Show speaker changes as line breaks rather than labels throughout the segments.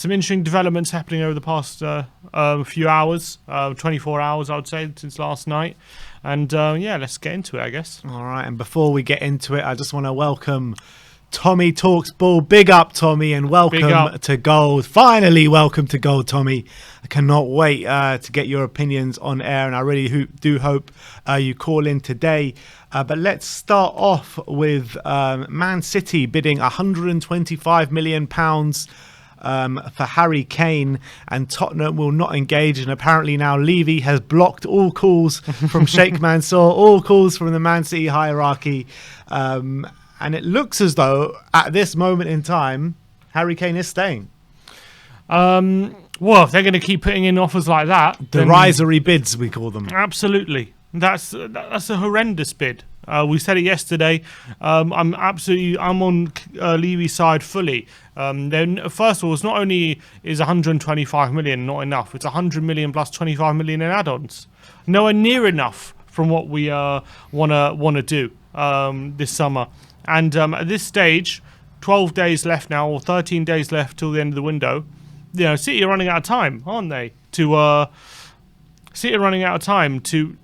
some interesting developments happening over the past few hours, 24 hours, I would say, since last night. And yeah, let's get into it, I guess.
All right, and before we get into it, I just want to welcome Tommy Talks Ball. Big up, Tommy, and welcome to Gold. Finally, welcome to Gold, Tommy. I cannot wait to get your opinions on air, and I really do hope you call in today. But let's start off with Man City bidding £125 million for Harry Kane, and Tottenham will not engage. And apparently now Levy has blocked all calls from Sheikh Mansour, all calls from the Man City hierarchy. And it looks as though at this moment in time, Harry Kane is staying.
Well, if they're going to keep putting in offers like that,
derisory bids, we call them.
Absolutely. That's a horrendous bid. We said it yesterday. I'm on Levy's side fully. Then first of all, it's not only is 125 million not enough, it's 100 million plus 25 million in add-ons. Nowhere near enough from what we wanna do this summer. And at this stage, 12 days left now, or 13 days left till the end of the window. You know, City are running out of time, aren't they? City are running out of time to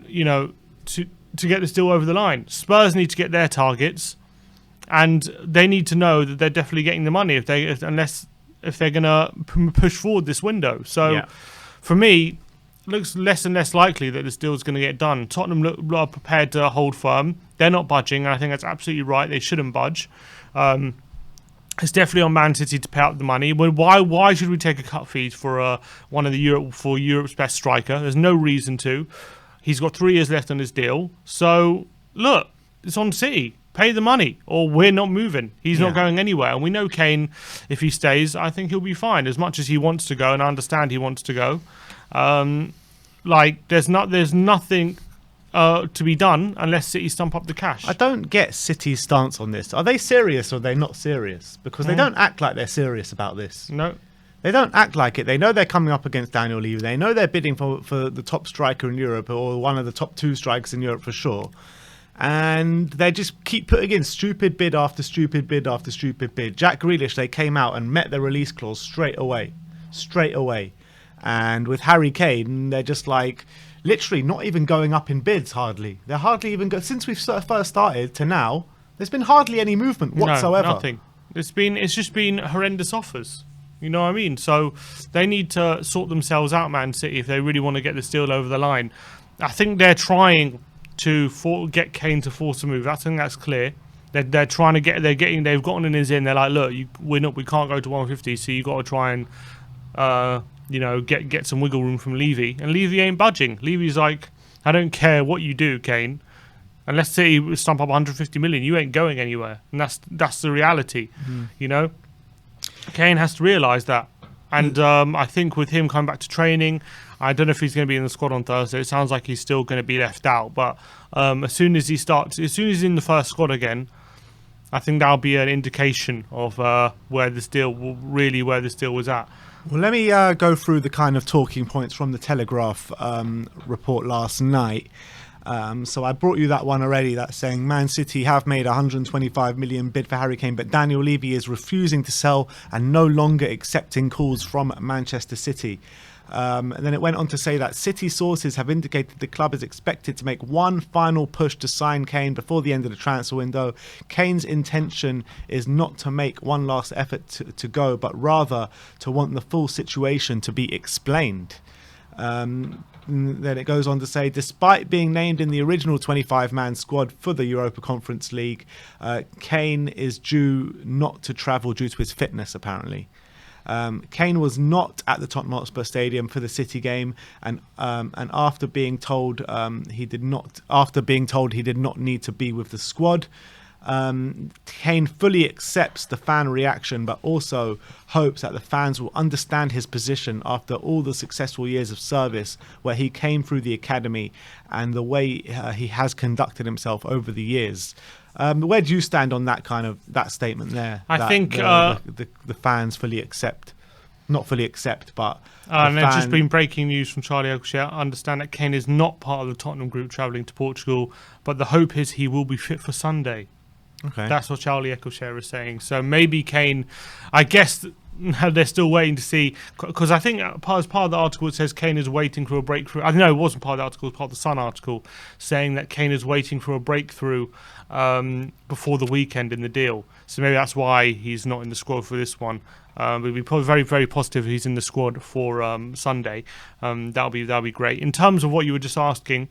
get this deal over the line. Spurs need to get their targets, and they need to know that they're definitely getting the money if they're gonna push forward this window. So, for me, it looks less and less likely that this deal is going to get done. Tottenham are prepared to hold firm. They're not budging, and I think that's absolutely right. They shouldn't budge. It's definitely on Man City to pay out the money. Why should we take a cut fee for one of Europe's best striker? There's no reason to. He's got 3 years left on his deal. So, look, it's on City. Pay the money, or we're not moving. He's not going anywhere. And we know Kane, if he stays, I think he'll be fine. As much as he wants to go, and I understand he wants to go. There's nothing to be done unless City stump up the cash.
I don't get City's stance on this. Are they serious or are they not serious? Because they don't act like they're serious about this.
No.
They don't act like it. They know they're coming up against Daniel Levy. They know they're bidding for the top striker in Europe, or one of the top 2 strikers in Europe for sure. And they just keep putting in stupid bid after stupid bid after stupid bid. Jack Grealish, they came out and met the release clause straight away. And with Harry Kane, they're just like literally not even going up in bids hardly. They're hardly even since we've first started to now, there's been hardly any movement whatsoever.
No, nothing. It's just been horrendous offers. You know what I mean? So they need to sort themselves out, Man City, if they really want to get this deal over the line. I think they're trying to get Kane to force a move. I think that's clear. They're trying to get. They've gotten in his in. They're like, look, we can't go to 150, so you got to try and get some wiggle room from Levy. And Levy ain't budging. Levy's like, I don't care what you do, Kane. Unless City stump up 150 million, you ain't going anywhere. And that's the reality. You know. Kane has to realise that, and I think with him coming back to training, I don't know if he's going to be in the squad on Thursday. It sounds like he's still going to be left out, but as soon as he's in the first squad again, I think that'll be an indication of where this deal was at.
Well, let me go through the kind of talking points from the Telegraph report last night. So I brought you that one already, that's saying Man City have made 125 million bid for Harry Kane, but Daniel Levy is refusing to sell and no longer accepting calls from Manchester City. And then it went on to say that City sources have indicated the club is expected to make one final push to sign Kane before the end of the transfer window. Kane's intention is not to make one last effort to go, but rather to want the full situation to be explained. Then it goes on to say, despite being named in the original 25-man squad for the Europa Conference League, Kane is due not to travel due to his fitness, apparently. Kane was not at the Tottenham Hotspur Stadium for the City game, and after being told he did not need to be with the squad. Kane fully accepts the fan reaction, but also hopes that the fans will understand his position after all the successful years of service where he came through the academy and the way he has conducted himself over the years. Where do you stand on that statement there?
I think
the fans fully accept, not fully accept, but
and there's just been breaking news from Charlie Oakleshare. I understand that Kane is not part of the Tottenham group travelling to Portugal, but the hope is he will be fit for Sunday.
Okay.
That's what Charlie Eccleshare is saying. So maybe Kane, I guess they're still waiting to see, because I think as part of the article it says Kane is waiting for a breakthrough. I know it wasn't part of the article, it was part of the Sun article, saying that Kane is waiting for a breakthrough before the weekend in the deal. So maybe that's why he's not in the squad for this one. We'll be probably very, very positive he's in the squad for Sunday. That'll be great. In terms of what you were just asking,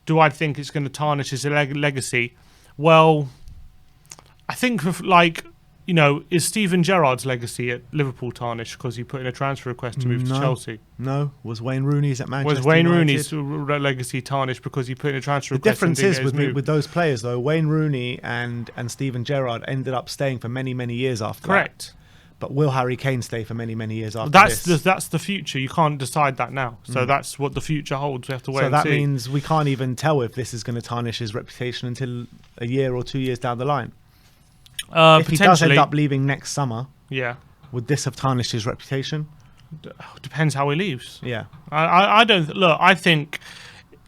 do I think it's going to tarnish his legacy? Well, I think is Steven Gerrard's legacy at Liverpool tarnished because he put in a transfer request to move to Chelsea?
No. Was Wayne Rooney's at Manchester
Was Wayne
United?
Rooney's legacy tarnished because he put in a transfer
The
request?
difference is with those players, though, Wayne Rooney and Steven Gerrard ended up staying for many, many years after
Correct.
that. But will Harry Kane stay for many, many years after this?
That's the future. You can't decide that now. So that's what the future holds. We have to wait and see.
So that means we can't even tell if this is going to tarnish his reputation until a year or 2 years down the line. If he does end up leaving next summer, would this have tarnished his reputation?
Depends how he leaves.
Yeah,
I don't look. I think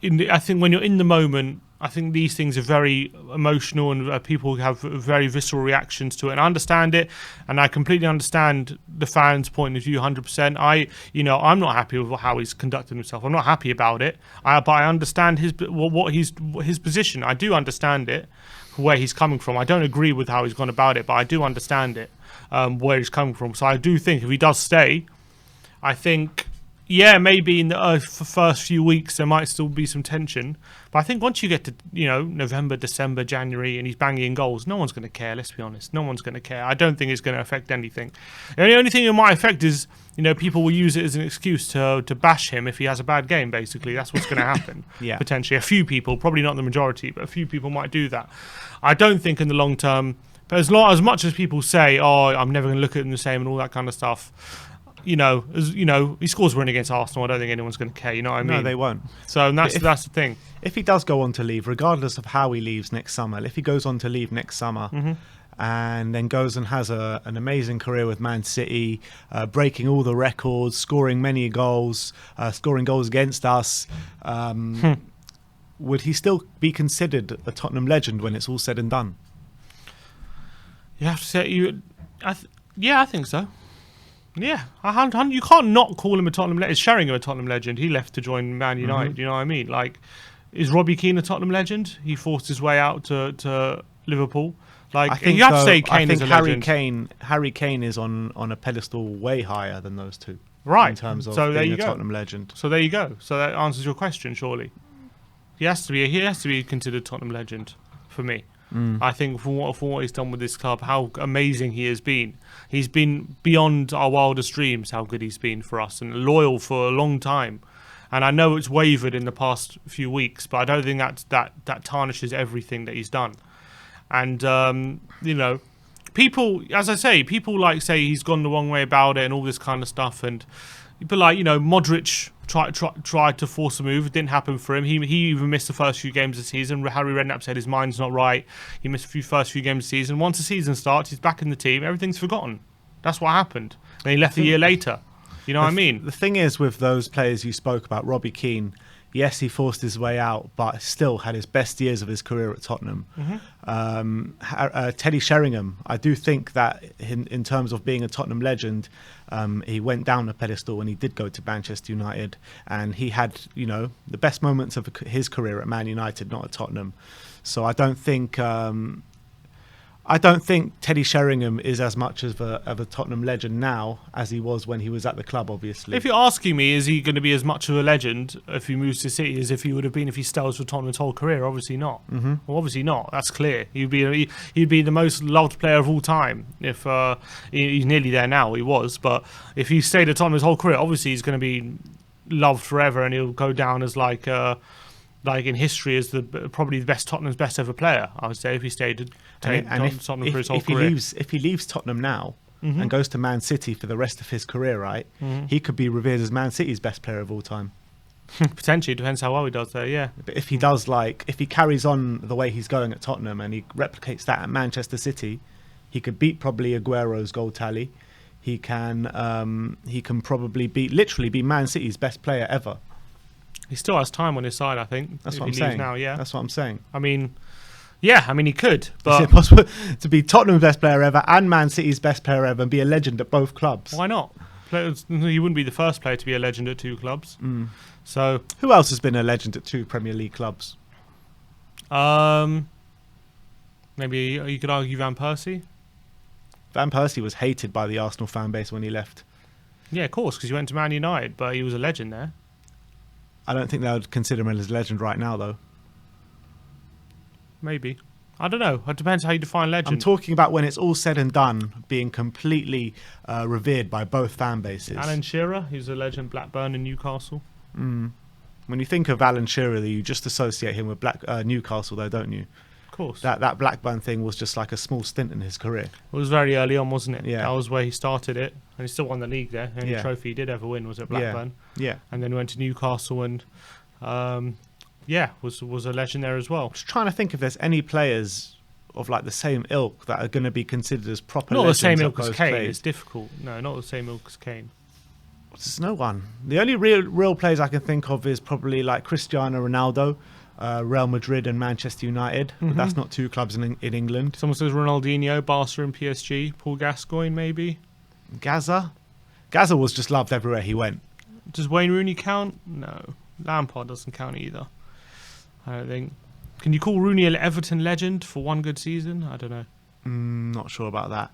when you're in the moment, I think these things are very emotional and people have very visceral reactions to it. And I understand it, and I completely understand the fans' point of view 100%. I'm not happy with how he's conducted himself. I'm not happy about it. But I understand his position. I do understand it, where he's coming from. I don't agree with how he's gone about it, but I do understand it, where he's coming from. So I do think if he does stay, I think, maybe in the first few weeks there might still be some tension. But I think once you get to, November, December, January, and he's banging in goals, no one's going to care, let's be honest. No one's going to care. I don't think it's going to affect anything. The only thing it might affect is, people will use it as an excuse to bash him if he has a bad game, basically. That's what's going to happen, potentially. A few people, probably not the majority, but a few people might do that. I don't think in the long term, but as much as people say, I'm never going to look at him the same and all that kind of stuff, he scores a win against Arsenal. I don't think anyone's going to care. You know what I mean?
No, they won't.
So that's the thing.
If he does go on to leave, regardless of how he leaves next summer, if he goes on to leave next summer and then goes and has an amazing career with Man City, breaking all the records, scoring many goals, scoring goals against us, would he still be considered a Tottenham legend when it's all said and done?
You have to say I think so. Yeah, you can't not call him a Tottenham legend. Is Sheringham a Tottenham legend? He left to join Man United. You know what I mean? Is Robbie Keane a Tottenham legend? He forced his way out to Liverpool. You have to say Kane is a legend.
Harry Kane is on a pedestal way higher than those two.
Right.
In terms of
being
a Tottenham legend.
So there you go. So that answers your question, surely. He has to be considered Tottenham legend for me. I think for what he's done with this club, how amazing he has been. He's been beyond our wildest dreams how good he's been for us, and loyal for a long time. And I know it's wavered in the past few weeks, but I don't think that tarnishes everything that he's done. And people, as I say, say he's gone the wrong way about it and all this kind of stuff. And but Modric tried to force a move. It didn't happen for him. He even missed the first few games of the season. Harry Redknapp said his mind's not right. He missed first few games of the season. Once the season starts, he's back in the team. Everything's forgotten. That's what happened. And he left a year later. You know what I mean? The
thing is with those players you spoke about, Robbie Keane, yes, he forced his way out, but still had his best years of his career at Tottenham. Teddy Sheringham, I do think that in terms of being a Tottenham legend, he went down a pedestal when he did go to Manchester United, and he had, the best moments of his career at Man United, not at Tottenham. So I don't think Teddy Sheringham is as much of a Tottenham legend now as he was when he was at the club, obviously.
If you're asking me, is he going to be as much of a legend if he moves to City as if he would have been if he stays with Tottenham's whole career? Obviously not. Well, obviously not. That's clear. He'd be the most loved player of all time. If he's nearly there now, he was. But if he stayed at Tottenham's whole career, obviously he's going to be loved forever, and he'll go down as like in history as probably the best Tottenham's best ever player. I would say if he stayed at Tottenham for his whole career.
If he leaves Tottenham now and goes to Man City for the rest of his career, right, he could be revered as Man City's best player of all time.
Potentially, depends how well he does there. Yeah.
But if he does, if he carries on the way he's going at Tottenham and he replicates that at Manchester City, he could beat probably Aguero's goal tally. He can probably literally be Man City's best player ever. He
still has time on his side, I think.
That's what I'm saying.
Now, yeah.
That's what I'm saying.
I mean, Yeah, I mean he could,
Is
but
it possible to be Tottenham's best player ever and Man City's best player ever and be a legend at both clubs?
why not? He wouldn't be the first player to be a legend at 2 clubs. So,
Who else has been a legend at 2 Premier League clubs?
maybe you could argue Van Persie.
Van Persie was hated by the Arsenal fan base when he left.
Yeah, of course, because he went to Man United, but he was a legend there.
I don't think they would consider him as a legend right now, though.
Maybe. I don't know. It depends how you define legend.
I'm talking about when it's all said and done, being completely revered by both fan bases.
Alan Shearer, he's a legend, Blackburn and Newcastle.
When you think of Alan Shearer, you just associate him with Newcastle, though, don't you?
Of course.
That Blackburn thing was just like a small stint in his career.
It was very early on, wasn't it?
Yeah.
That was where he started it. And he still won the league there. The only
Yeah.
trophy he did ever win was at Blackburn.
Yeah.
And then went to Newcastle and, was a legend there as well.
Just trying to think if there's any players of like the same ilk that are going to be considered as proper
Not the
legends
same
at
ilk as
both
Kane.
clubs.
It's difficult. No, not the same ilk as Kane.
There's no one. The only real players I can think of is probably like Cristiano Ronaldo, Real Madrid and Manchester United. But that's not 2 clubs in England.
Someone says Ronaldinho, Barca and PSG. Paul Gascoigne, maybe.
Gaza was just loved everywhere he went.
Does Wayne Rooney count? No. Lampard doesn't count either. I don't think. Can you call Rooney an Everton legend for one good season? I don't know.
Not sure about that.